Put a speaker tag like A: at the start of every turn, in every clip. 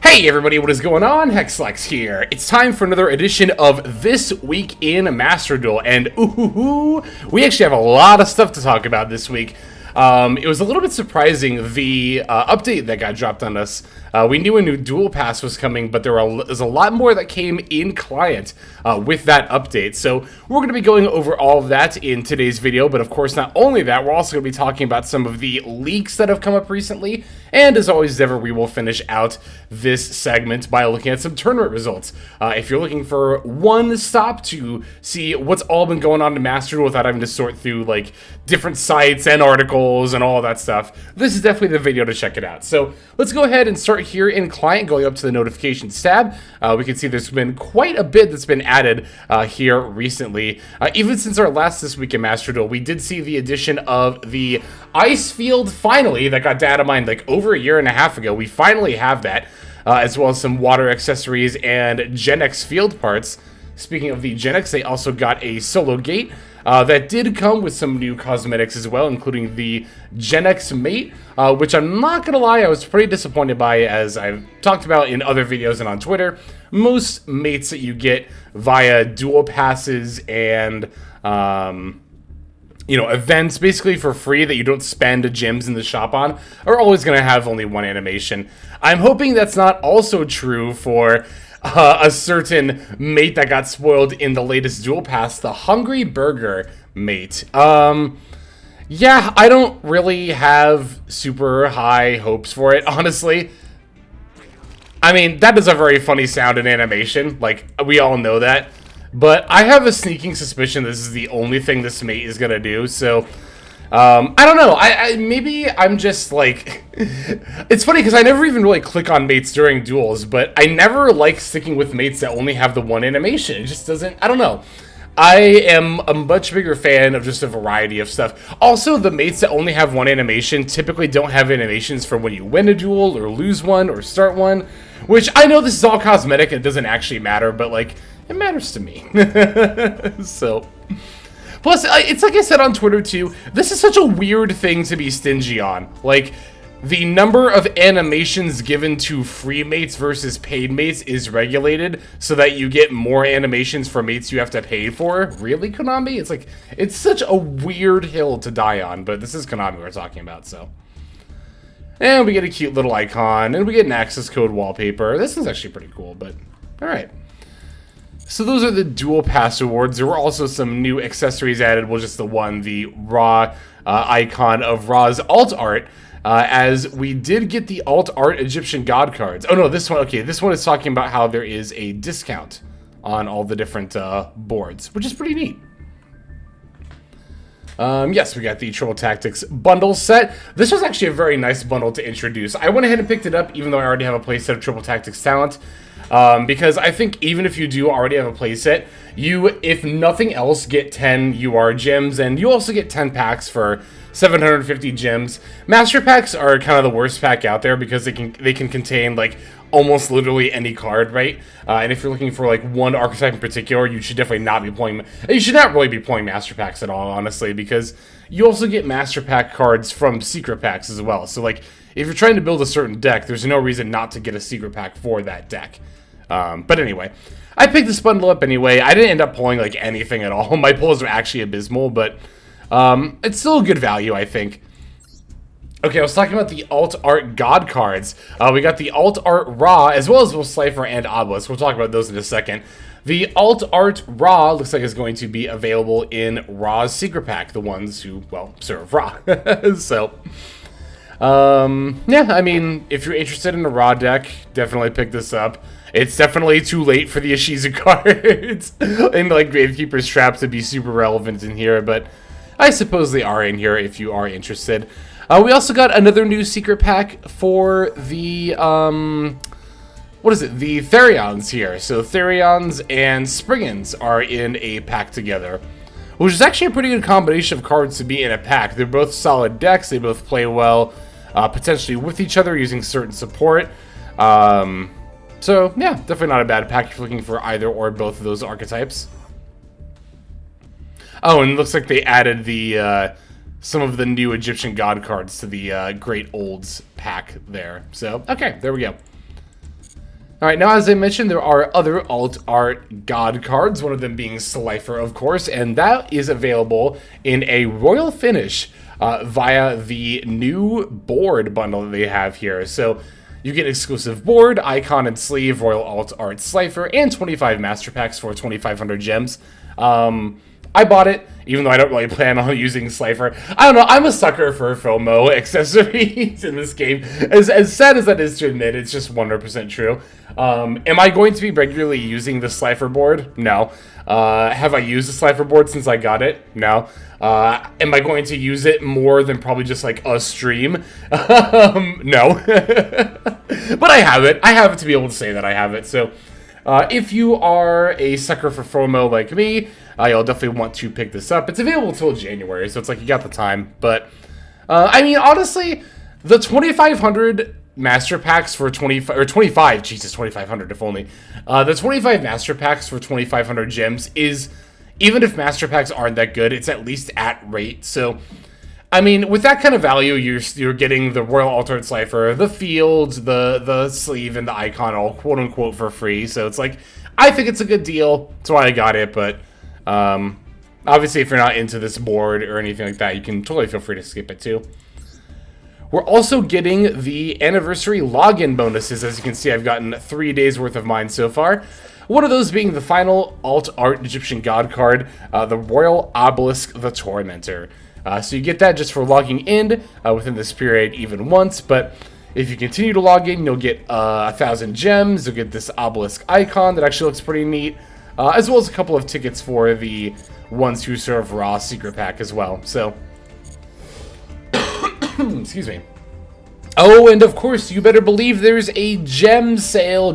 A: Hey everybody, what is going on? Hexlex here. It's time for another edition of This Week in Master Duel, and we actually have a lot of stuff to talk about this week. It was a little bit surprising, the update that got dropped on us. We knew a new Duel Pass was coming, but there's a lot more that came in client with that update. So we're going to be going over all of that in today's video, but of course not only that, we're also going to be talking about some of the leaks that have come up recently, and as always ever, we will finish out this segment by looking at some tournament results. If you're looking for one stop to see what's all been going on in Master Duel without having to sort through like different sites and articles and all that stuff, this is definitely the video to check it out. So let's go ahead and start here in client, going up to the notifications tab. We can see there's been quite a bit that's been added here recently. Even since our last This Week in Master Duel, we did see the addition of the ice field finally that got data mined like over a year and a half ago. We finally have that, as well as some water accessories and Gen X field parts. Speaking of the Gen X, they also got a solo gate that did come with some new cosmetics as well, including the Gen X mate, which I'm not going to lie, I was pretty disappointed by, as I've talked about in other videos and on Twitter. Most mates that you get via dual passes and events basically for free that you don't spend gems in the shop on are always going to have only one animation. I'm hoping that's not also true for a certain mate that got spoiled in the latest Duel Pass, the Hungry Burger mate. Yeah, I don't really have super high hopes for it, honestly. I mean, that is a very funny sound and animation, like, we all know that. But I have a sneaking suspicion this is the only thing this mate is gonna do, so I don't know. Maybe I'm just like it's funny because I never even really click on mates during duels, but I never like sticking with mates that only have the one animation. It just doesn't, I don't know. I am a much bigger fan of just a variety of stuff. Also, the mates that only have one animation typically don't have animations for when you win a duel or lose one or start one, which I know this is all cosmetic and it doesn't actually matter, but like, it matters to me. So, plus, it's like I said on Twitter too, this is such a weird thing to be stingy on. Like, the number of animations given to free mates versus paid mates is regulated so that you get more animations for mates you have to pay for. Really, Konami? It's like, it's such a weird hill to die on, but this is Konami we're talking about, so. And we get a cute little icon, and we get an access code wallpaper. This is actually pretty cool, but alright. So those are the Duel Pass awards. There were also some new accessories added. Well, just the one, the Ra icon of Ra's alt art, as we did get the alt art Egyptian god cards. Oh no, this one, okay, this one is talking about how there is a discount on all the different boards, which is pretty neat. Yes, we got the Troll Tactics bundle set. This was actually a very nice bundle to introduce. I went ahead and picked it up, even though I already have a playset of Triple Tactics talent. Because I think even if you do already have a playset, you, if nothing else, get 10 UR gems, and you also get 10 packs for 750 gems. Master packs are kind of the worst pack out there because they can contain like almost literally any card, right? And if you're looking for like one archetype in particular, you should definitely not be playing. You should not really be playing master packs at all, honestly, because you also get master pack cards from secret packs as well. So like, if you're trying to build a certain deck, there's no reason not to get a secret pack for that deck. But anyway, I picked this bundle up anyway. I didn't end up pulling like anything at all. My pulls are actually abysmal, but it's still a good value, I think. Okay, I was talking about the alt art god cards. We got the alt art Ra, as well as both Slifer and Obelisk. We'll talk about those in a second. The alt art Ra looks like it's going to be available in Ra's secret pack, the ones who, well, serve Ra. So, yeah, I mean, if you're interested in a Ra deck, definitely pick this up. It's definitely too late for the Ishizu cards and like Gravekeeper's Trap to be super relevant in here, but I suppose they are in here if you are interested. We also got another new secret pack for the, what is it? The Therions here. So Therions and Springans are in a pack together, which is actually a pretty good combination of cards to be in a pack. They're both solid decks. They both play well, potentially with each other using certain support. So, yeah, definitely not a bad pack if you're looking for either or both of those archetypes. Oh, and it looks like they added the some of the new Egyptian god cards to the Great Olds pack there. So, okay, there we go. All right, now as I mentioned, there are other alt art god cards, one of them being Slifer, of course, and that is available in a royal finish via the new board bundle that they have here. So you get exclusive board, icon and sleeve, royal alt art Slifer, and 25 master packs for 2,500 gems. I bought it, even though I don't really plan on using Slifer. I don't know, I'm a sucker for FOMO accessories in this game. As sad as that is to admit, it's just 100% true. Am I going to be regularly using the Slifer board? No. Have I used the Slifer board since I got it? No. Am I going to use it more than probably just like a stream? No. But I have it. I have it to be able to say that I have it. So if you are a sucker for FOMO like me, you'll definitely want to pick this up. It's available until January, so it's like you got the time. But, I mean, honestly, the 2,500 master packs for 25, or 25, Jesus, 2,500 if only. The 25 master packs for 2,500 gems is, even if master packs aren't that good, it's at least at rate. So, I mean, with that kind of value, you're getting the Royal Alternate Slifer, the field, the sleeve, and the icon all quote-unquote for free. So it's like, I think it's a good deal. That's why I got it, but obviously if you're not into this board or anything like that, you can totally feel free to skip it too. We're also getting the anniversary login bonuses. As you can see, I've gotten 3 days worth of mine so far. One of those being the final alt art Egyptian god card, the Royal Obelisk the Tormentor. So you get that just for logging in within this period even once, but if you continue to log in, you'll get 1,000 gems, you'll get this obelisk icon that actually looks pretty neat, as well as a couple of tickets for the Ones Who Serve Raw secret pack as well. So, excuse me. Oh, and of course, you better believe there's a gem sale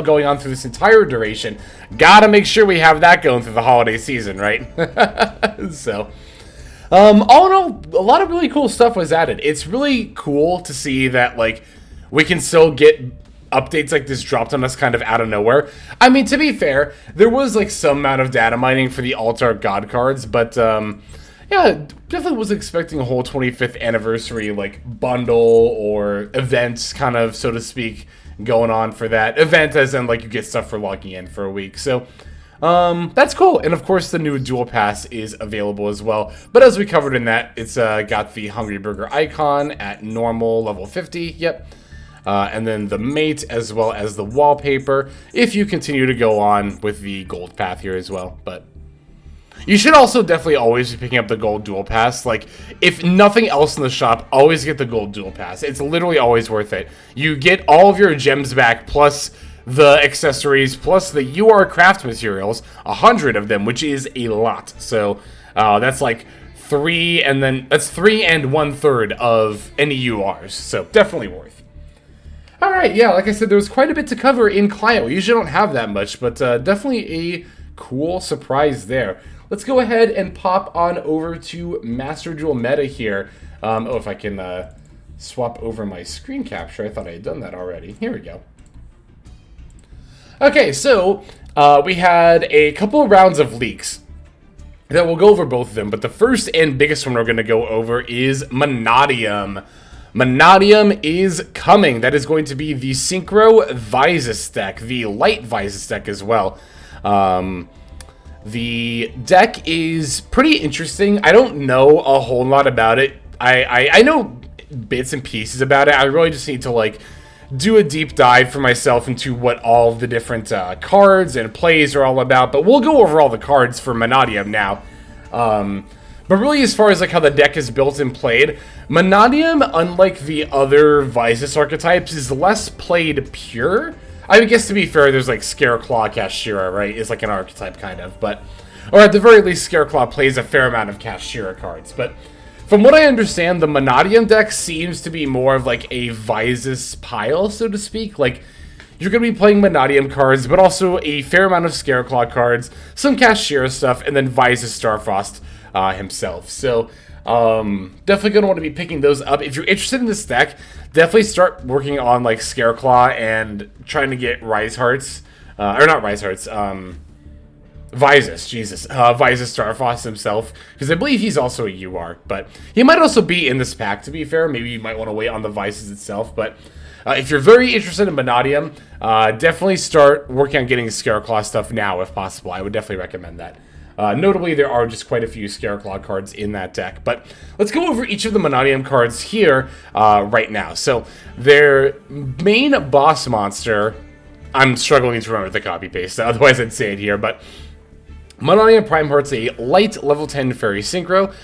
A: going on through this entire duration. Gotta make sure we have that going through the holiday season, right? So, all in all, a lot of really cool stuff was added. It's really cool to see that, like, we can still get updates like this dropped on us kind of out of nowhere. I mean, to be fair, there was, like, some amount of data mining for the Altar God cards, but, yeah, definitely was expecting a whole 25th anniversary, like, bundle or event, kind of, so to speak, going on for that. Event as in, like, you get stuff for logging in for a week, so that's cool. And of course the new Duel Pass is available as well, but as we covered in that, it's got the Hungry Burger icon at normal level 50, yep, and then the mate as well as the wallpaper if you continue to go on with the gold path here as well. But you should also definitely always be picking up the gold Duel Pass. Like, if nothing else in the shop, always get the gold Duel Pass. It's literally always worth it. You get all of your gems back, plus the accessories, plus the UR craft materials, 100 of them, which is a lot. So that's like 3 and 1/3 of any URs. So definitely worth. All right, yeah, like I said, there was quite a bit to cover in client. We usually don't have that much, but definitely a cool surprise there. Let's go ahead and pop on over to Master Duel Meta here. Oh, if I can swap over my screen capture. I thought I had done that already. Here we go. Okay, so we had a couple of rounds of leaks that we'll go over both of them, but the first and biggest one we're going to go over is Monium. Monium is coming. That is going to be the Synchro Visas deck, the Light Visas deck as well. The deck is pretty interesting. I don't know a whole lot about it. I know bits and pieces about it. I really just need to, like, do a deep dive for myself into what all the different cards and plays are all about. But we'll go over all the cards for Monium now. But really, as far as like how the deck is built and played, Monium, unlike the other Visas archetypes, is less played pure. I guess to be fair, there's like Scareclaw, Kashira, right? Is like an archetype kind of, but, or at the very least, Scareclaw plays a fair amount of Kashira cards. But from what I understand, the Monium deck seems to be more of like a Visas pile, so to speak. Like, you're going to be playing Monium cards, but also a fair amount of Scareclaw cards, some Kashira stuff, and then Visas Starfrost himself. So, definitely going to want to be picking those up. If you're interested in this deck, definitely start working on like Scareclaw and trying to get Rise Hearts, or not Rise Hearts, Visas, Jesus, Visas Starfrost himself, because I believe he's also a UR, but he might also be in this pack, to be fair. Maybe you might want to wait on the Visas itself, but if you're very interested in Monium, definitely start working on getting Scareclaw stuff now if possible. I would definitely recommend that. Notably, there are just quite a few Scareclaw cards in that deck. But let's go over each of the Monium cards here right now. So their main boss monster, I'm struggling to remember the copy-paste, otherwise I'd say it here, but Monium Prime Heart's a light level 10 Fairy Synchro.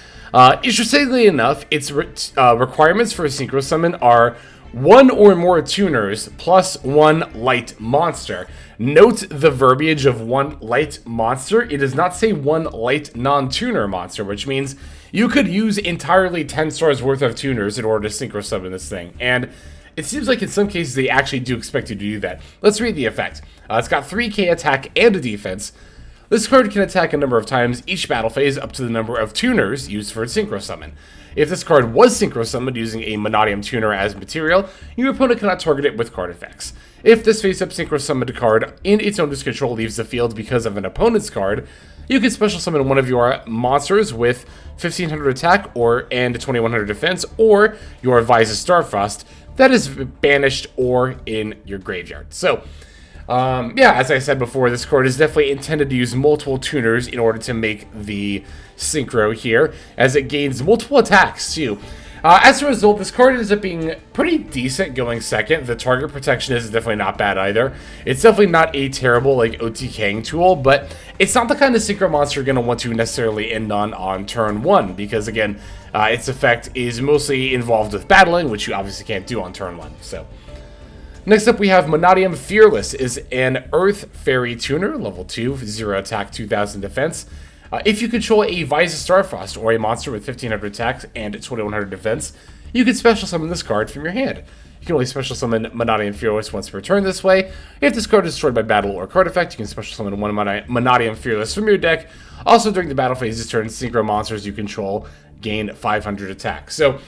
A: Interestingly enough, its requirements for a Synchro Summon are 1 or more tuners plus 1 light monster. Note the verbiage of 1 light monster. It does not say 1 light non-tuner monster, which means you could use entirely 10 stars worth of tuners in order to Synchro Summon this thing. And it seems like in some cases they actually do expect you to do that. Let's read the effect. It's got 3k attack and a defense. This card can attack a number of times each battle phase up to the number of tuners used for its Synchro Summon. If this card was Synchro Summoned using a Monium tuner as material, your opponent cannot target it with card effects. If this face-up Synchro Summoned card in its owner's control leaves the field because of an opponent's card, you can special summon one of your monsters with 1500 attack and 2100 defense, or your Visas Starfrost that is banished or in your graveyard. So, yeah, as I said before, this card is definitely intended to use multiple tuners in order to make the synchro here, as it gains multiple attacks too. As a result, this card ends up being pretty decent going second. The target protection is definitely not bad either. It's definitely not a terrible like OTKing tool, but it's not the kind of synchro monster you're going to want to necessarily end on turn 1, because again, its effect is mostly involved with battling, which you obviously can't do on turn 1. So next up, we have Monium Fearless, is an Earth Fairy Tuner, level 2, 0 attack, 2000 defense. If you control a Visas Starfrost or a monster with 1500 attack and 2100 defense, you can special summon this card from your hand. You can only special summon Monium Fearless once per turn this way. If this card is destroyed by battle or card effect, you can special summon one Monium Fearless from your deck. Also, during the battle phase this turn, synchro monsters you control gain 500 attack. So,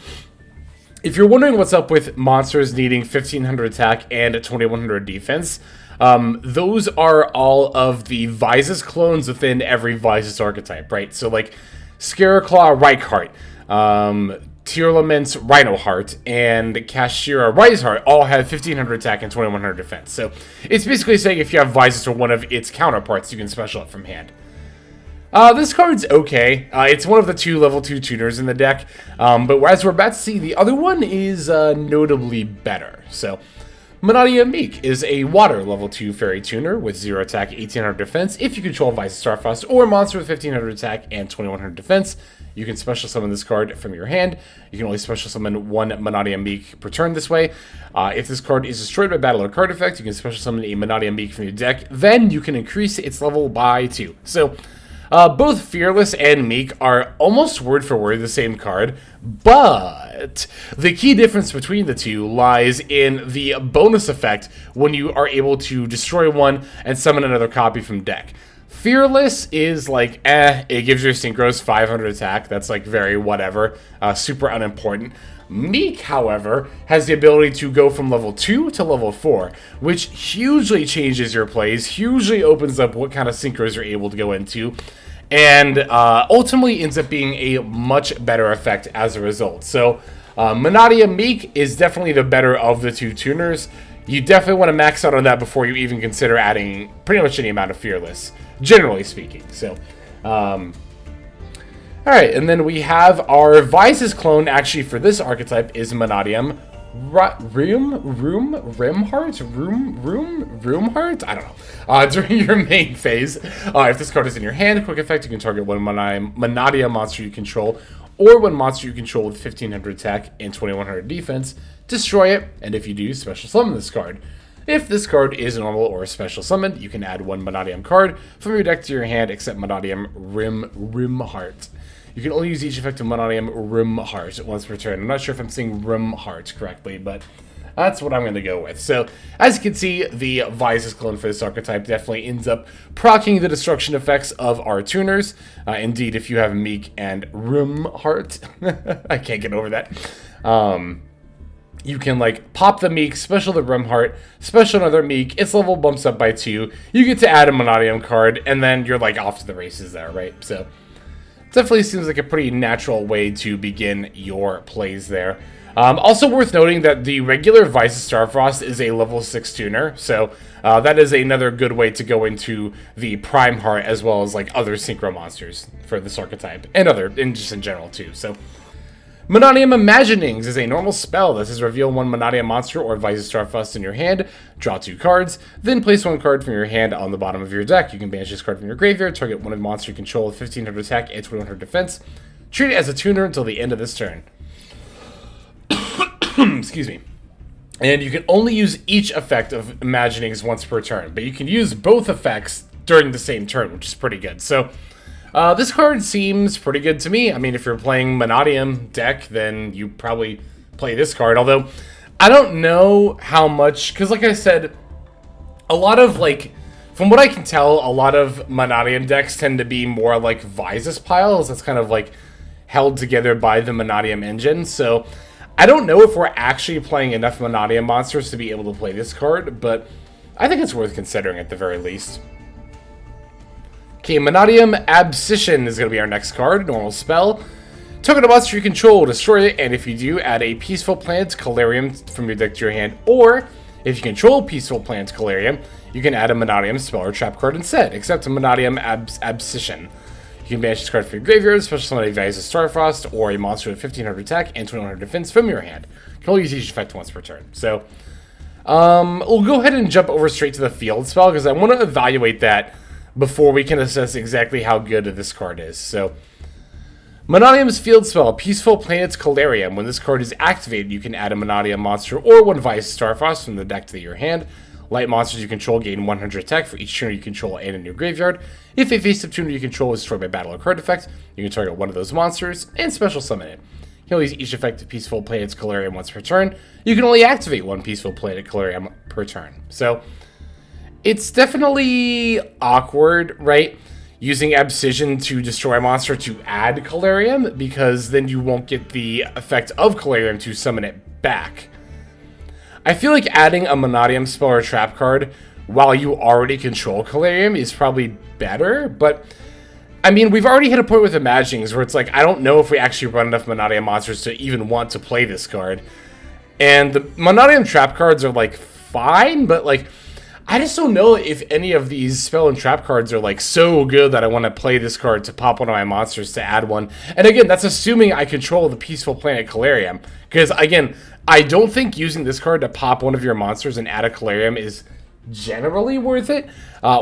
A: if you're wondering what's up with monsters needing 1500 attack and 2100 defense, those are all of the Visas clones within every Visas archetype, right? So like Scareclaw Reichheart, Tearlament's Rhinoheart, and Kashira Riseheart all have 1500 attack and 2100 defense. So it's basically saying if you have Visas or one of its counterparts, you can special it from hand. This card's okay. It's one of the 2 level 2 tuners in the deck, but as we're about to see, the other one is notably better. So, Monium Meek is a water level 2 fairy tuner with 0 attack, 1800 defense. If you control Visas Starfrost or a monster with 1500 attack and 2100 defense, you can special summon this card from your hand. You can only special summon one Monium Meek per turn this way. If this card is destroyed by battle or card effect, you can special summon a Monium Meek from your deck. Then you can increase its level by 2. So, both Fearless and Meek are almost word for word the same card, but the key difference between the two lies in the bonus effect when you are able to destroy one and summon another copy from deck. Fearless is like, it gives your synchros 500 attack, that's like very whatever, super unimportant. Meek, however, has the ability to go from level 2 to level 4, which hugely changes your plays, hugely opens up what kind of synchros you're able to go into, and ultimately ends up being a much better effect as a result. So, Monium Meek is definitely the better of the 2 tuners. You definitely want to max out on that before you even consider adding pretty much any amount of Fearless, generally speaking. So, alright, and then we have our Visas clone, actually, for this archetype is Monium Roomheart? I don't know. During your main phase, if this card is in your hand, quick effect, you can target one Monium monster you control, or one monster you control with 1500 attack and 2100 defense, destroy it, and if you do, special summon this card. If this card is normal or special summoned, you can add one Monium card from your deck to your hand, except Monium Roomheart. You can only use each effect of Monium Roomheart once per turn. I'm not sure if I'm saying Roomheart correctly, but that's what I'm going to go with. So, as you can see, the Visas clone for this archetype definitely ends up proccing the destruction effects of our tuners. Indeed, if you have Meek and Roomheart, I can't get over that. You can like pop the Meek, special the Roomheart, special another Meek, its level bumps up by 2. You get to add a Monium card, and then you're like off to the races there, right? So, definitely seems like a pretty natural way to begin your plays there. Also worth noting that the regular Visas Starfrost is a level 6 tuner, so that is another good way to go into the Prime Heart as well as like other synchro monsters for this archetype and just in general too. So Monium Imaginings is a normal spell that says reveal one Monium monster or Visas Starfrost in your hand, draw 2 cards, then place 1 card from your hand on the bottom of your deck. You can banish this card from your graveyard, target one of the monster you control with 1500 attack and 2100 defense. Treat it as a tuner until the end of this turn. Excuse me. And you can only use each effect of Imaginings once per turn, but you can use both effects during the same turn, which is pretty good. So this card seems pretty good to me. I mean, if you're playing Monium deck, then you probably play this card. Although, I don't know how much, because like I said, a lot of, like, from what I can tell, a lot of Monium decks tend to be more like Visas piles. That's kind of, like, held together by the Monium engine. So I don't know if we're actually playing enough Monium monsters to be able to play this card, but I think it's worth considering at the very least. Okay, Manum Absis is going to be our next card, normal spell. Target a monster you control, destroy it, and if you do, add a Peaceful Plant Calarium from your deck to your hand, or if you control Peaceful Plant Calarium, you can add a Monium spell or trap card instead, except a Manum Absis. You can banish this card from your graveyard, special summon a Visas Starfrost, or a monster with 1500 attack and 2100 defense from your hand. You can only use each effect once per turn. So, we'll go ahead and jump over straight to the field spell, because I want to evaluate that before we can assess exactly how good this card is. So, Monium's field spell, Peaceful Planet's Calarium. When this card is activated, you can add a Monium monster or one Visas Starfrost from the deck to your hand. Light monsters you control gain 100 attack for each tuner you control and in your graveyard. If a face-up tuner you control is destroyed by battle or card effect, you can target one of those monsters and special summon it. You can only use each effect of Peaceful Planet's Calarium once per turn. You can only activate one Peaceful Planet Calarium per turn. So, it's definitely awkward, right? Using Abscission to destroy a monster to add Calarium, because then you won't get the effect of Calarium to summon it back. I feel like adding a Monium spell or trap card while you already control Calarium is probably better, but I mean, we've already hit a point with Imaginings where it's like, I don't know if we actually run enough Monium monsters to even want to play this card. And the Monium trap cards are like fine, but like, I just don't know if any of these spell and trap cards are like so good that I want to play this card to pop one of my monsters to add one. And again, that's assuming I control the Peaceful Planet Calarium. Because again, I don't think using this card to pop one of your monsters and add a Calarium is generally worth it,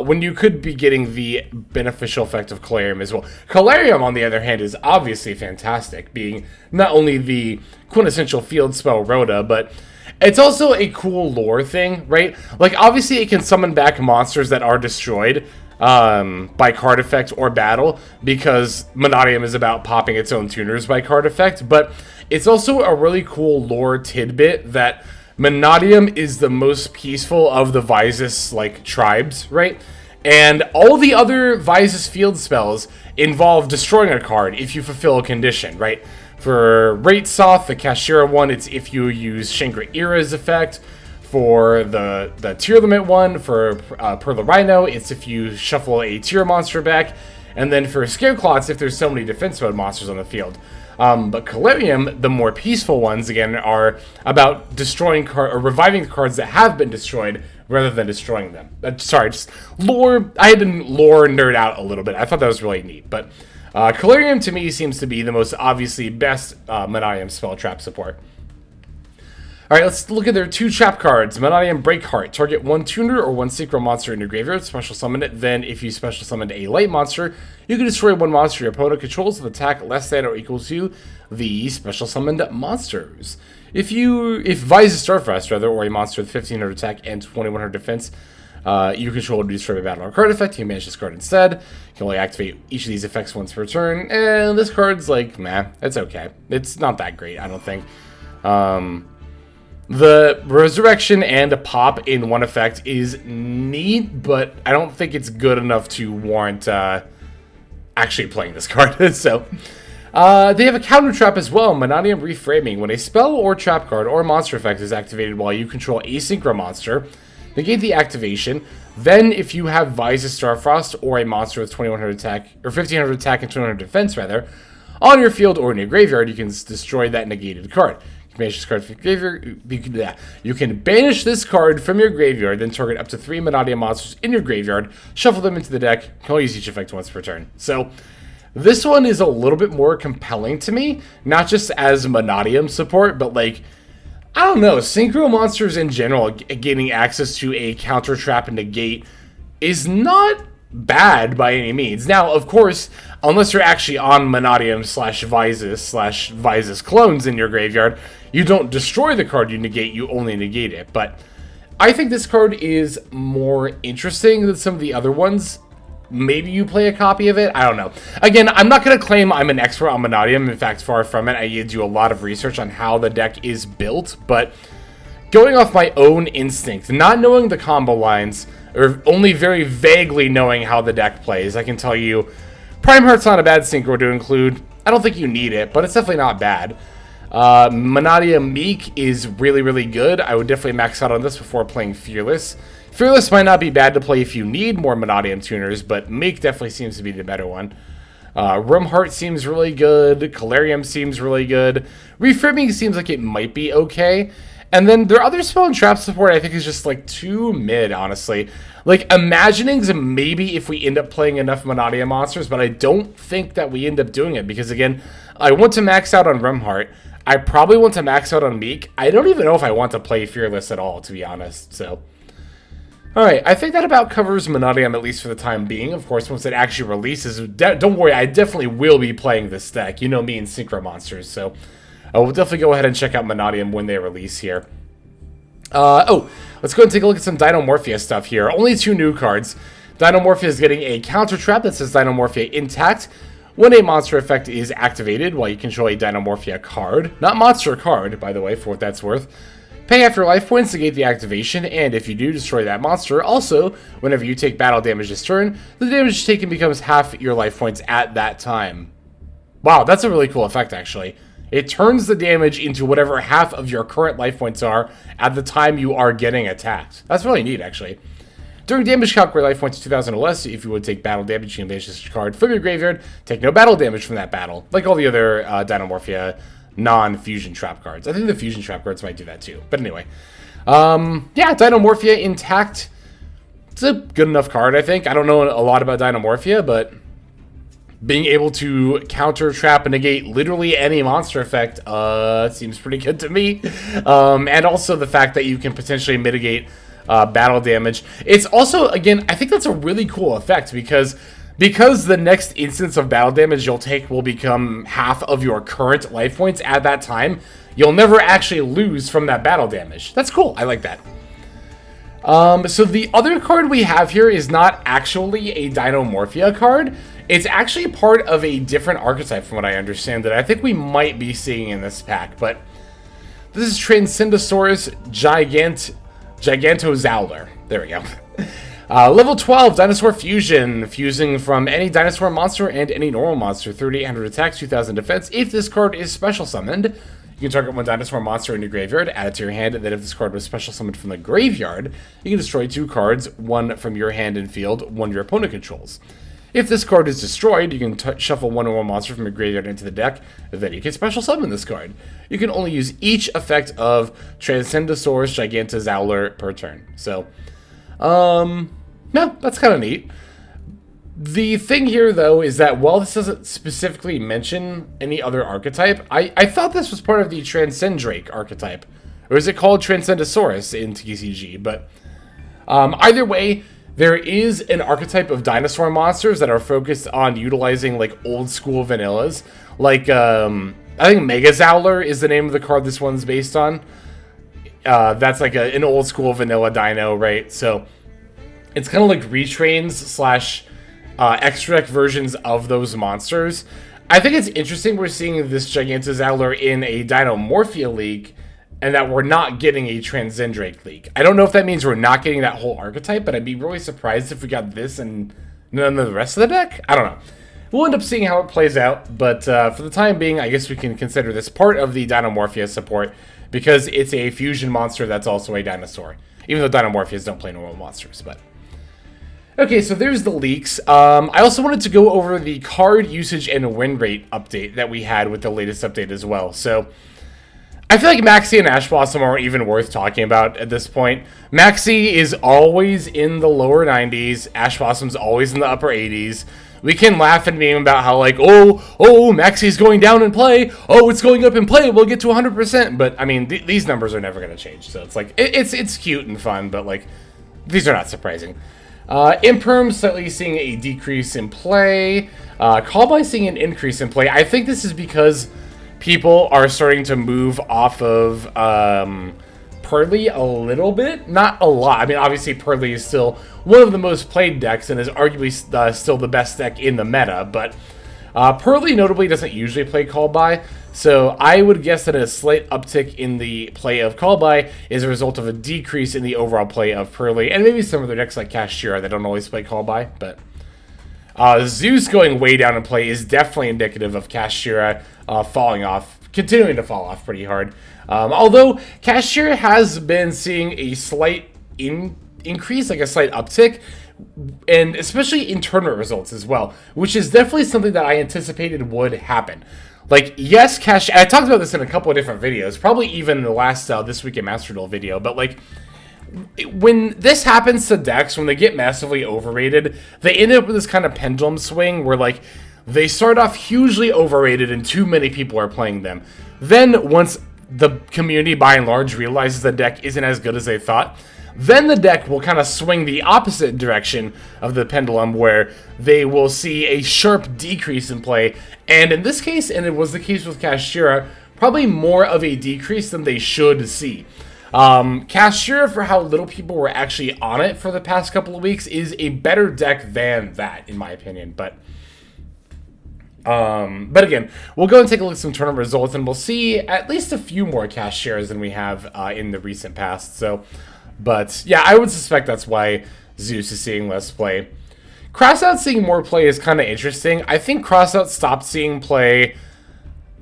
A: when you could be getting the beneficial effect of Calarium as well. Calarium, on the other hand, is obviously fantastic, being not only the quintessential field spell Rhoda, but it's also a cool lore thing, right? Like, obviously it can summon back monsters that are destroyed by card effect or battle, because Monium is about popping its own tuners by card effect, but it's also a really cool lore tidbit that Monium is the most peaceful of the Visas, like, tribes, right? And all the other Visas field spells involve destroying a card if you fulfill a condition, right? For Raitsoth, the Kashira one, it's if you use Shangri-Ira's effect. For the Tier Limit one, for Perla Rhino, it's if you shuffle a tier monster back. And then for Scareclaw, it's if there's so many defense mode monsters on the field. But Calarium, the more peaceful ones, again, are about destroying or reviving the cards that have been destroyed rather than destroying them. Sorry, just lore. I had to lore nerd out a little bit. I thought that was really neat. But Calarium, to me, seems to be the most obviously best Monium spell trap support. Alright, let's look at their 2 trap cards. Monium Breakheart. Target 1 tuner or 1 synchro monster in your graveyard. Special summon it. Then, if you special summoned a light monster, you can destroy 1 monster your opponent controls with attack less than or equal to the special summoned monsters. If Visas Starfrost, or a monster with 1500 attack and 2100 defense, you control to destroy a battle or card effect, you can manage this card instead. You can only activate each of these effects once per turn. And this card's like, meh, it's okay. It's not that great, I don't think. The Resurrection and a pop in one effect is neat, but I don't think it's good enough to warrant actually playing this card. So, they have a counter trap as well, Monium Reframing. When a spell or trap card or monster effect is activated while you control a synchro monster, negate the activation. Then, if you have Visas Starfrost or a monster with 2100 attack, or 1500 attack and 200 defense, rather, on your field or in your graveyard, you can destroy that negated card. You Banish this card from your graveyard. You can banish this card from your graveyard, then target up to 3 Monium monsters in your graveyard, shuffle them into the deck, can only use each effect once per turn. So, this one is a little bit more compelling to me, not just as Monium support, but like, I don't know, Synchro monsters in general, gaining access to a counter trap and negate is not bad by any means. Now, of course, unless you're actually on Monium / Vysis clones in your graveyard, you don't destroy the card you negate, you only negate it. But I think this card is more interesting than some of the other ones. Maybe you play a copy of it. I don't know. Again, I'm not going to claim I'm an expert on Monium. In fact, far from it. I need to do a lot of research on how the deck is built. But going off my own instinct, not knowing the combo lines, or only very vaguely knowing how the deck plays, I can tell you Prime Heart's not a bad synchro to include. I don't think you need it, but it's definitely not bad. Monium Meek is really, really good. I would definitely max out on this before playing Fearless. Fearless might not be bad to play if you need more Monium tuners, but Meek definitely seems to be the better one. Rumheart seems really good. Calarium seems really good. Reframing seems like it might be okay. And then their other spell and trap support I think is just like too mid, honestly. Like Imaginings, maybe if we end up playing enough Monium monsters, but I don't think that we end up doing it because again, I want to max out on Rumheart. I probably want to max out on Meek. I don't even know if I want to play Fearless at all, to be honest. So, alright, I think that about covers Monium, at least for the time being. Of course, once it actually releases, don't worry, I definitely will be playing this deck. You know me and Synchro Monsters, so we'll definitely go ahead and check out Monium when they release here. Let's go and take a look at some Dino Morphia stuff here. Only 2 new cards. Dino Morphia is getting a counter trap that says Dino Morphia intact. When a monster effect is activated while you control a Dino Morphia card, not monster card, by the way, for what that's worth, pay half your life points to negate the activation, and if you do destroy that monster, also, whenever you take battle damage this turn, the damage taken becomes half your life points at that time. Wow, that's a really cool effect, actually. It turns the damage into whatever half of your current life points are at the time you are getting attacked. That's really neat, actually. During damage calc where life points 2,000 or less, if you would take battle damage, you can banish this card from your graveyard, take no battle damage from that battle, like all the other Dino Morphia non-fusion trap cards. I think the fusion trap cards might do that too. But anyway, yeah, Dino Morphia intact. It's a good enough card, I think. I don't know a lot about Dino Morphia, but being able to counter, trap, and negate literally any monster effect seems pretty good to me. And also the fact that you can potentially mitigate battle damage. It's also, again, I think that's a really cool effect because the next instance of battle damage you'll take will become half of your current life points at that time. You'll never actually lose from that battle damage. That's cool. I like that. So the other card we have here is not actually a Dino Morphia card. It's actually part of a different archetype from what I understand that I think we might be seeing in this pack. But this is Transcendosaurus Gigantozauler. There we go. Level 12, Dinosaur Fusion. Fusing from any dinosaur monster and any normal monster. 3,800 attack, 2,000 defense. If this card is special summoned, you can target one dinosaur monster in your graveyard, add it to your hand, and then if this card was special summoned from the graveyard, you can destroy 2 cards, one from your hand and field, one your opponent controls. If this card is destroyed, you can shuffle one or more monster from your graveyard into the deck, and then you can special summon this card. You can only use each effect of Transcendosaurus Gigantozauler per turn. So, no, that's kind of neat. The thing here, though, is that while this doesn't specifically mention any other archetype, I thought this was part of the Transcendrake archetype. Or is it called Transcendosaurus in TCG? But either way, there is an archetype of dinosaur monsters that are focused on utilizing, like, old-school vanillas. Like, I think Megazauler is the name of the card this one's based on. That's, like, an old-school vanilla dino, right? So, it's kind of like retrains / extra deck versions of those monsters. I think it's interesting we're seeing this Gigantozauler in a Dino Morphia league, and that we're not getting a Transcendrake league. I don't know if that means we're not getting that whole archetype, but I'd be really surprised if we got this and none of the rest of the deck. I don't know. We'll end up seeing how it plays out, but for the time being, I guess we can consider this part of the Dino Morphia support because it's a fusion monster that's also a dinosaur. Even though Dino Morphias don't play normal monsters, but... Okay, so there's the leaks. I also wanted to go over the card usage and win rate update that we had with the latest update as well. So, I feel like Maxi and Ash Blossom aren't even worth talking about at this point. Maxi is always in the lower 90s. Ash Blossom's always in the upper 80s. We can laugh and meme about how, like, oh, Maxi's going down in play. Oh, it's going up in play. We'll get to 100%. But, I mean, these numbers are never going to change. So it's like, it's cute and fun, but, like, these are not surprising. Imperm slightly seeing a decrease in play. Callby seeing an increase in play. I think this is because people are starting to move off of Pearly a little bit. Not a lot. I mean, obviously, Pearly is still one of the most played decks and is arguably still the best deck in the meta. But Pearly notably doesn't usually play Callby. So I would guess that a slight uptick in the play of Callby is a result of a decrease in the overall play of Pearly. And maybe some other decks like Kashtira that don't always play Callby. But Zeus going way down in play is definitely indicative of Kashtira falling off, continuing to fall off pretty hard. Although Kashtira has been seeing a slight increase, like a slight uptick, and especially in tournament results as well, which is definitely something that I anticipated would happen. Like, yes, I talked about this in a couple of different videos, probably even in the last This Week in Master Duel video, but like, when this happens to decks, when they get massively overrated, they end up with this kind of pendulum swing where, like, they start off hugely overrated and too many people are playing them. Then, once the community, by and large, realizes the deck isn't as good as they thought, then the deck will kind of swing the opposite direction of the pendulum, where they will see a sharp decrease in play. And in this case, and it was the case with Kashtira, probably more of a decrease than they should see. Kashtira, for how little people were actually on it for the past couple of weeks, is a better deck than that, in my opinion. But again, we'll go and take a look at some tournament results, and we'll see at least a few more Kashtiras than we have in the recent past. So, but yeah, I would suspect that's why Zeus is seeing less play. Crossout seeing more play is kind of interesting. I think Crossout stopped seeing play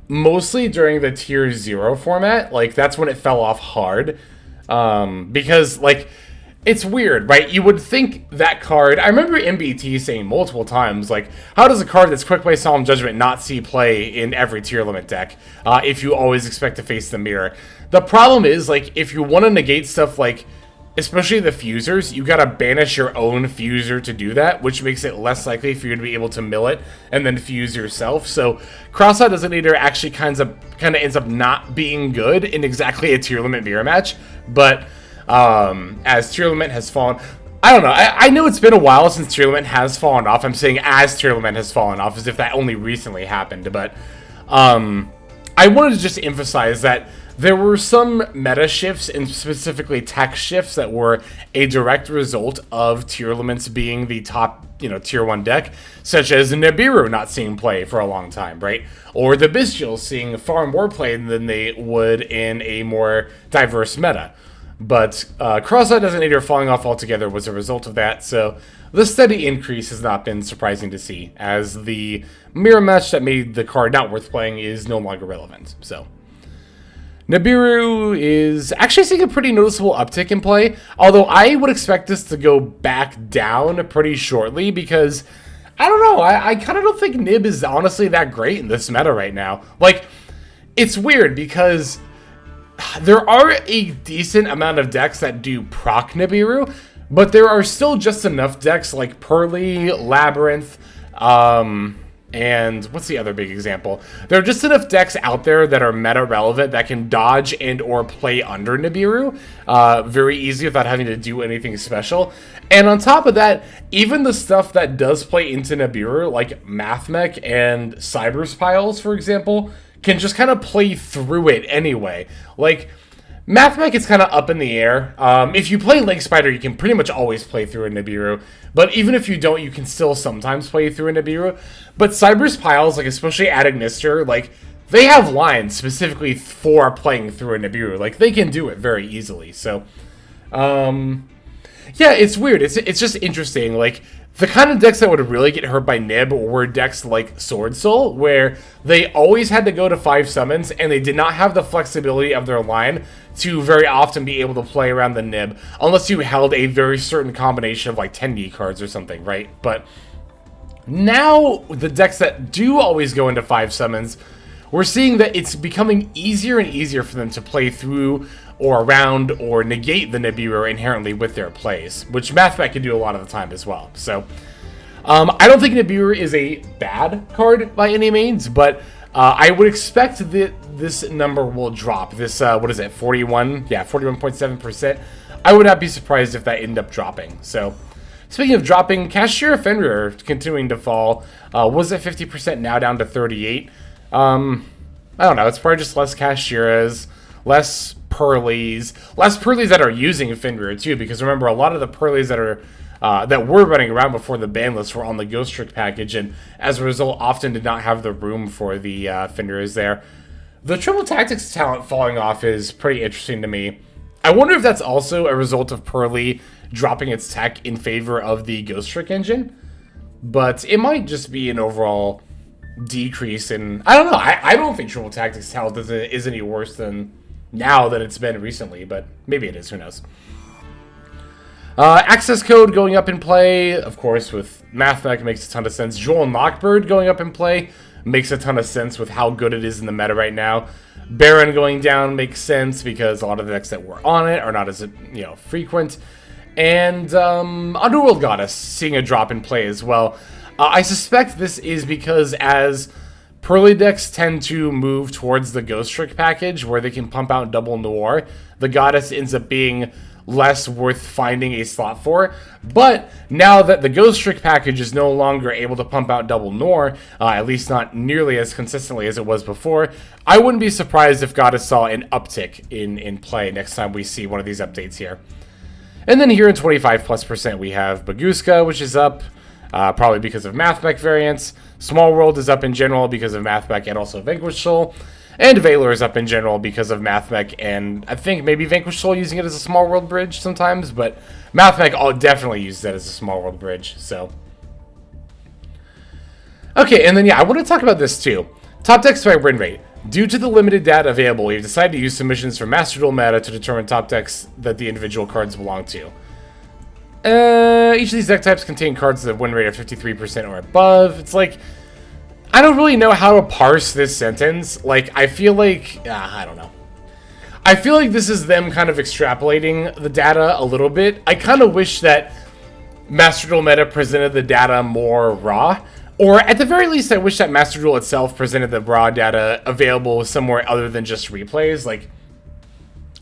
A: mostly during the Tier 0 format. Like, that's when it fell off hard. Because, like, it's weird, right? You would think that card... I remember MBT saying multiple times, like, how does a card that's Quick Play Solemn Judgment not see play in every tier limit deck if you always expect to face the mirror? The problem is, like, if you want to negate stuff like... especially the fusers, you gotta banish your own fuser to do that, which makes it less likely for you to be able to mill it and then fuse yourself. So Crossout Designator actually kind of ends up not being good in exactly a tier limit mirror match. But as tier limit has fallen, I don't know. I know it's been a while since tier limit has fallen off. I'm saying as tier limit has fallen off, as if that only recently happened. But I wanted to just emphasize that there were some meta shifts and specifically tech shifts that were a direct result of tier limits being the top, tier 1 deck, such as Nibiru not seeing play for a long time, right? Or the Bestials seeing far more play than they would in a more diverse meta. But Cross-Eyed Designator falling off altogether was a result of that, so the steady increase has not been surprising to see, as the mirror match that made the card not worth playing is no longer relevant, so... Nibiru is actually seeing a pretty noticeable uptick in play, although I would expect this to go back down pretty shortly because, I don't know, I kind of don't think Nib is honestly that great in this meta right now. Like, it's weird because there are a decent amount of decks that do proc Nibiru, but there are still just enough decks like Pearly, Labyrinth, and what's the other big example? There are just enough decks out there that are meta relevant that can dodge and or play under Nibiru very easy without having to do anything special. And on top of that, even the stuff that does play into Nibiru, like Mathmech and Cyber's Piles, for example, can just kind of play through it anyway. Like, Mathmech is kind of up in the air. If you play Link Spider, you can pretty much always play through a Nibiru. But even if you don't, you can still sometimes play through a Nibiru. But Cyber's Piles, like especially at Ignister, like they have lines specifically for playing through a Nibiru. Like they can do it very easily. So, yeah, it's weird. It's just interesting. Like the kind of decks that would really get hurt by Nib were decks like Sword Soul, where they always had to go to 5 summons, and they did not have the flexibility of their line to very often be able to play around the Nib, unless you held a very certain combination of like 10 cards or something, right? But now, the decks that do always go into 5 summons we're seeing that it's becoming easier and easier for them to play through or around or negate the Nibiru inherently with their plays, which Mathmech can do a lot of the time as well. So I don't think Nibiru is a bad card by any means, but I would expect that this number will drop. This, what is it, 41? Yeah, 41.7%. I would not be surprised if that ended up dropping. So, speaking of dropping, Cashier Fenrir continuing to fall. Was at 50%, now down to 38. I don't know, it's probably just less Cashiers, less Pearlies that are using Fenrir too, because remember, a lot of the Pearlies that are that were running around before the ban list were on the Ghost Trick package, and as a result, often did not have the room for the Fenrirs there. The Triple Tactics talent falling off is pretty interesting to me. I wonder if that's also a result of Pearly dropping its tech in favor of the Ghost Trick engine, but it might just be an overall decrease in... I don't know, I don't think Triple Tactics talent is any worse than now than it's been recently, but maybe it is, who knows. Access code going up in play, of course, with Mathmech makes a ton of sense. Duel and Lockbird going up in play makes a ton of sense with how good it is in the meta right now. Baron going down makes sense because a lot of the decks that were on it are not as frequent. And Underworld Goddess seeing a drop in play as well. I suspect this is because as Pearly decks tend to move towards the Ghost Trick package where they can pump out double Noir, the Goddess ends up being less worth finding a slot for. But now that the Ghost Trick package is no longer able to pump out double Nor, at least not nearly as consistently as it was before, I wouldn't be surprised if Goddess saw an uptick in play next time we see one of these updates here. And then here in 25+%, we have Baguska, which is up, probably because of Mathmech variants. Small World is up in general because of Mathmech and also Vanquish Soul. And Valor is up in general because of Mathmech, and I think maybe Vanquish Soul using it as a Small World bridge sometimes, but Mathmech definitely uses that as a Small World bridge, so. Okay, and then yeah, I want to talk about this too. Top decks by win rate. Due to the limited data available, we've decided to use submissions from Master Duel meta to determine top decks that the individual cards belong to. Each of these deck types contain cards with a win rate of 53% or above. It's like, I don't really know how to parse this sentence. Like, I feel like, I don't know. I feel like this is them kind of extrapolating the data a little bit. I kind of wish that Master Duel meta presented the data more raw. Or at the very least, I wish that Master Duel itself presented the raw data available somewhere other than just replays. Like,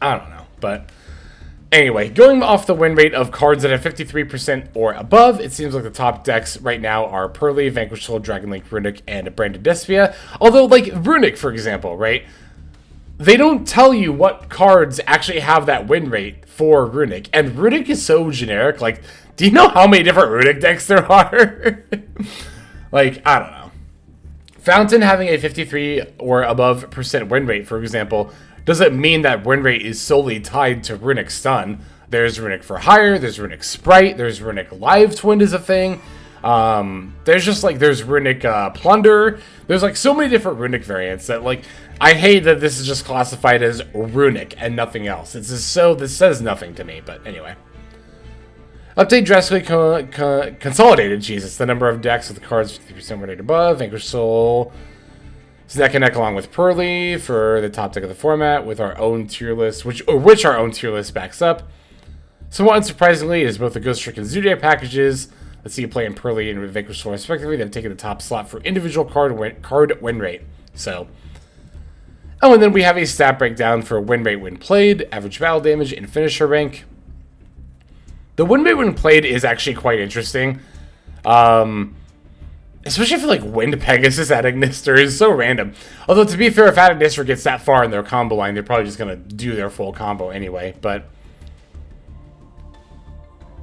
A: I don't know. But anyway, going off the win rate of cards that have 53% or above, it seems like the top decks right now are Pearly, Vanquish Soul, Dragon Link, Runic, and Branded Despia. Although, like, Runic, for example, right? They don't tell you what cards actually have that win rate for Runic. And Runic is so generic. Like, do you know how many different Runic decks there are? Like, I don't know. Fountain having a 53 or above % win rate, for example, doesn't mean that win rate is solely tied to Runic Stun. There's Runic for Hire, there's Runic Sprite, there's Runic Live Twin is a thing. There's Runic Plunder. There's like so many different Runic variants that like, I hate that this is just classified as Runic and nothing else. It's just this says nothing to me, but anyway. Update drastically consolidated, Jesus, the number of decks with the cards 50% win rate above. Vanquish Soul is neck and neck along with Pearly for the top deck of the format with our own tier list, which our own tier list backs up. Somewhat unsurprisingly, is both the Ghost Trick and Zodiac packages that see you play in Pearly and Vanquish Soul respectively that have taken the top slot for individual card win rate. So, oh, and then we have a stat breakdown for win rate when played, average battle damage, and finisher rank. The win rate when played is actually quite interesting. Especially for like Wind Pegasus at Ignister is so random. Although to be fair, if Ignister gets that far in their combo line, they're probably just going to do their full combo anyway. But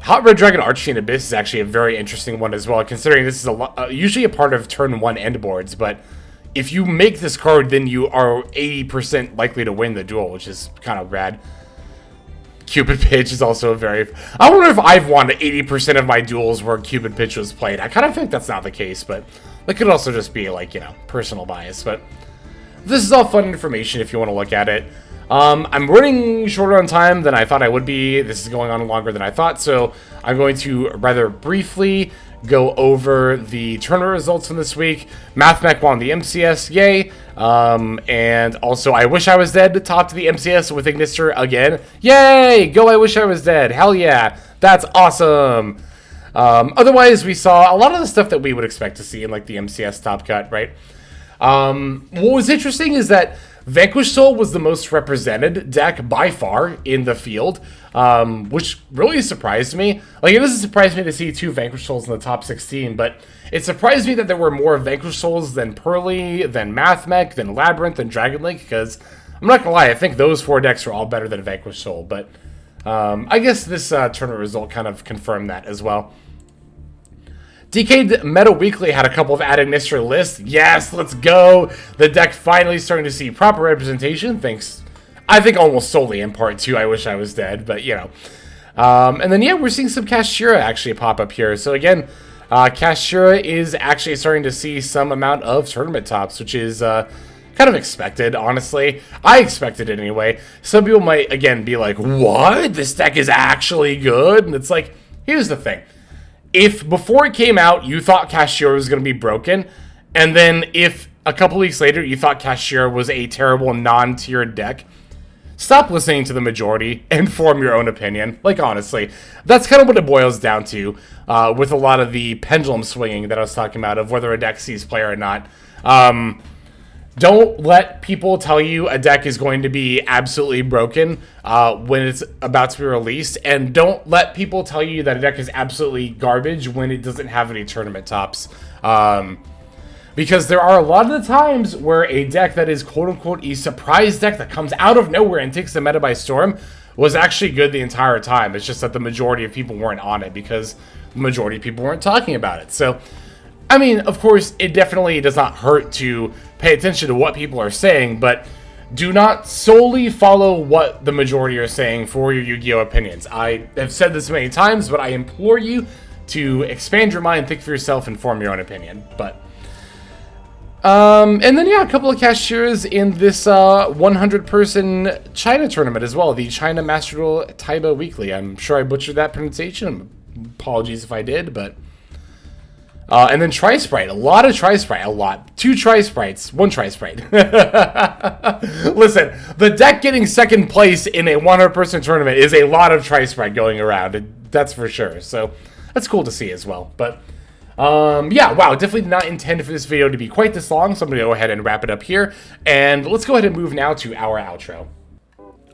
A: Hot Red Dragon Archfiend Abyss is actually a very interesting one as well, considering this is usually a part of turn 1 end boards. But if you make this card, then you are 80% likely to win the duel, which is kind of rad. Cupid Pitch is also a very... I wonder if I've won 80% of my duels where Cupid Pitch was played. I kind of think that's not the case, but that could also just be, like, personal bias. But this is all fun information if you want to look at it. I'm running shorter on time than I thought I would be. This is going on longer than I thought, so I'm going to rather briefly go over the tournament results from this week. MathMech won the MCS, yay. And also, I Wish I Was Dead topped the MCS with Ignister again. Yay! Go I Wish I Was Dead. Hell yeah. That's awesome. Otherwise, we saw a lot of the stuff that we would expect to see in like the MCS top cut, right? What was interesting is that Vanquish Soul was the most represented deck by far in the field, which really surprised me. Like, it doesn't surprise me to see 2 Vanquish Souls in the top 16, but it surprised me that there were more Vanquish Souls than Pearly, than MathMech, than Labyrinth, than Dragon Link, because I'm not gonna lie, I think those 4 decks are all better than Vanquish Soul, but I guess this tournament result kind of confirmed that as well. DK Meta Weekly had a couple of Ad Ignister lists. Yes, let's go. The deck finally starting to see proper representation. Thanks, I think, almost solely in part to I Wish I Was Dead, but you know. And then, yeah, we're seeing some Kashira actually pop up here. So again, Kashira is actually starting to see some amount of tournament tops, which is kind of expected, honestly. I expected it anyway. Some people might, again, be like, what? This deck is actually good? And it's like, here's the thing. If before it came out, you thought Kashira was going to be broken, and then if a couple weeks later you thought Kashira was a terrible non-tiered deck, stop listening to the majority and form your own opinion. Like, honestly, that's kind of what it boils down to with a lot of the pendulum swinging that I was talking about of whether a deck sees play or not. Don't let people tell you a deck is going to be absolutely broken when it's about to be released. And don't let people tell you that a deck is absolutely garbage when it doesn't have any tournament tops. Because there are a lot of the times where a deck that is quote-unquote a surprise deck that comes out of nowhere and takes the meta by storm was actually good the entire time. It's just that the majority of people weren't on it because the majority of people weren't talking about it. So, I mean, of course, it definitely does not hurt to pay attention to what people are saying, but do not solely follow what the majority are saying for your Yu-Gi-Oh! Opinions. I have said this many times, but I implore you to expand your mind, think for yourself, and form your own opinion. But, and then, yeah, a couple of Kashiras in this 100-person China tournament as well, the China Master Duel Taiba Weekly. I'm sure I butchered that pronunciation. Apologies if I did, but... and then Tri-Sprite. A lot of Tri-Sprite. A lot. 2 Tri-Sprites. 1 Tri-Sprite. Listen, the deck getting second place in a 100-person tournament is a lot of Tri-Sprite going around. That's for sure. So, that's cool to see as well. But, yeah, wow. Definitely did not intend for this video to be quite this long. So, I'm going to go ahead and wrap it up here. And let's go ahead and move now to our outro.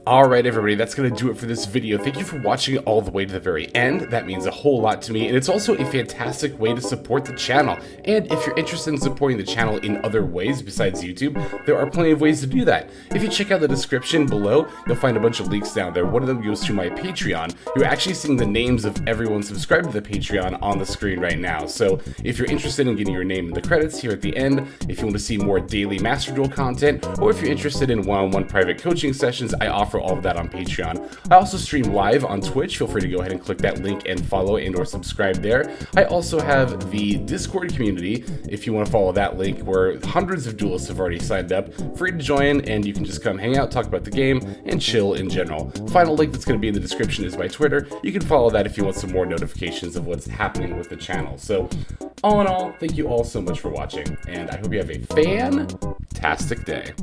A: Alright everybody, that's going to do it for this video. Thank you for watching it all the way to the very end. That means a whole lot to me, and it's also a fantastic way to support the channel. And if you're interested in supporting the channel in other ways besides YouTube, there are plenty of ways to do that. If you check out the description below, you'll find a bunch of links down there. One of them goes to my Patreon. You're actually seeing the names of everyone subscribed to the Patreon on the screen right now. So if you're interested in getting your name in the credits here at the end, if you want to see more daily Master Duel content, or if you're interested in one-on-one private coaching sessions, I offer all of that on Patreon. I also stream live on Twitch. Feel free to go ahead and click that link and follow and or subscribe there. I also have the Discord community, if you want to follow that link, where hundreds of duelists have already signed up. Free to join, and you can just come hang out, talk about the game, and chill in general. Final link that's going to be in the description is my Twitter. You can follow that if you want some more notifications of what's happening with the channel. So, all in all, thank you all so much for watching, and I hope you have a fantastic day.